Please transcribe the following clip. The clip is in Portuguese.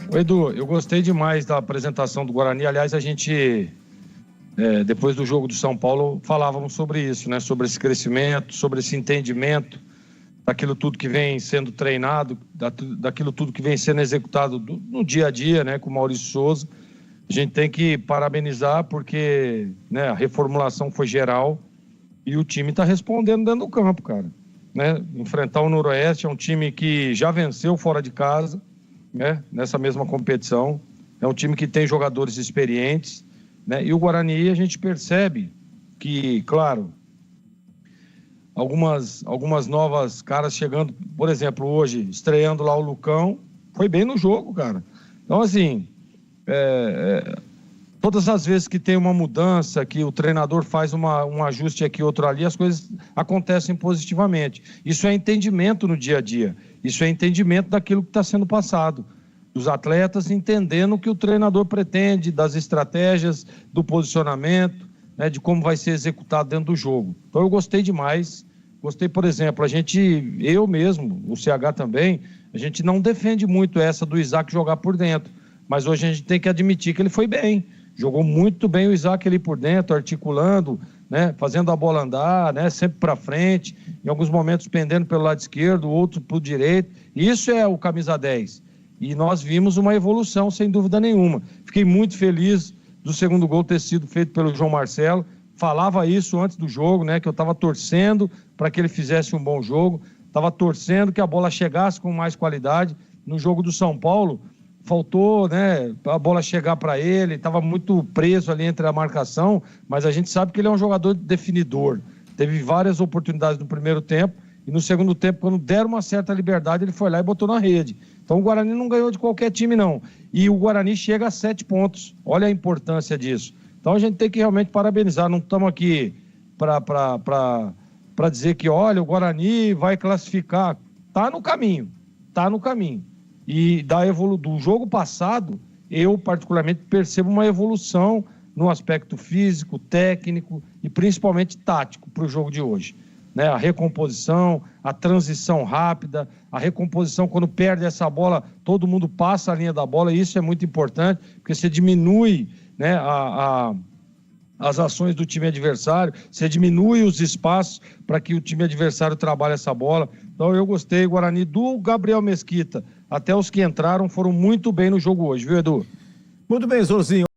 Ô, Edu, eu gostei demais da apresentação do Guarani. Aliás, a gente, depois do jogo do São Paulo, falávamos sobre isso, né? Sobre esse crescimento, sobre esse entendimento daquilo tudo que vem sendo treinado, daquilo tudo que vem sendo executado no dia a dia, né? Com o Maurício Souza. A gente tem que parabenizar porque, né, a reformulação foi geral e o time está respondendo dentro do campo, cara. Né? Enfrentar o Noroeste é um time que já venceu fora de casa, né, nessa mesma competição. É um time que tem jogadores experientes, né? E o Guarani, a gente percebe que, claro, algumas novas caras chegando, por exemplo, hoje, estreando lá o Lucão, foi bem no jogo, cara. Então, assim, todas as vezes que tem uma mudança, que o treinador faz um ajuste aqui, outro ali, as coisas acontecem positivamente. Isso é entendimento no dia a dia. Isso é entendimento daquilo que está sendo passado. Dos atletas entendendo o que o treinador pretende, das estratégias, do posicionamento, né, de como vai ser executado dentro do jogo. Então eu gostei demais. Gostei, por exemplo, eu mesmo, o CH também, a gente não defende muito essa do Isaac jogar por dentro. Mas hoje a gente tem que admitir que ele foi bem. Jogou muito bem o Isaac ali por dentro, articulando, né, fazendo a bola andar, né, sempre para frente, em alguns momentos pendendo pelo lado esquerdo, outro para o direito. Isso é o camisa 10. E nós vimos uma evolução, sem dúvida nenhuma. Fiquei muito feliz do segundo gol ter sido feito pelo João Marcelo. Falava isso antes do jogo, né, que eu estava torcendo para que ele fizesse um bom jogo. Estava torcendo que a bola chegasse com mais qualidade. No jogo do São Paulo, faltou, né, a bola chegar para ele, estava muito preso ali entre a marcação, mas a gente sabe que ele é um jogador definidor. Teve várias oportunidades no primeiro tempo e no segundo tempo, quando deram uma certa liberdade, ele foi lá e botou na rede. Então o Guarani não ganhou de qualquer time, não. E o Guarani chega a 7 pontos. Olha a importância disso. Então a gente tem que realmente parabenizar. Não estamos aqui para dizer que, olha, o Guarani vai classificar. Está no caminho. Está no caminho. E do jogo passado, eu particularmente percebo uma evolução no aspecto físico, técnico e principalmente tático para o jogo de hoje. Né? A recomposição, a transição rápida, a recomposição quando perde essa bola, todo mundo passa a linha da bola, e isso é muito importante, porque você diminui, né, as ações do time adversário, você diminui os espaços para que o time adversário trabalhe essa bola. Então eu gostei, Guarani, do Gabriel Mesquita até os que entraram foram muito bem no jogo hoje, viu, Edu? Muito bem, Zorzinho.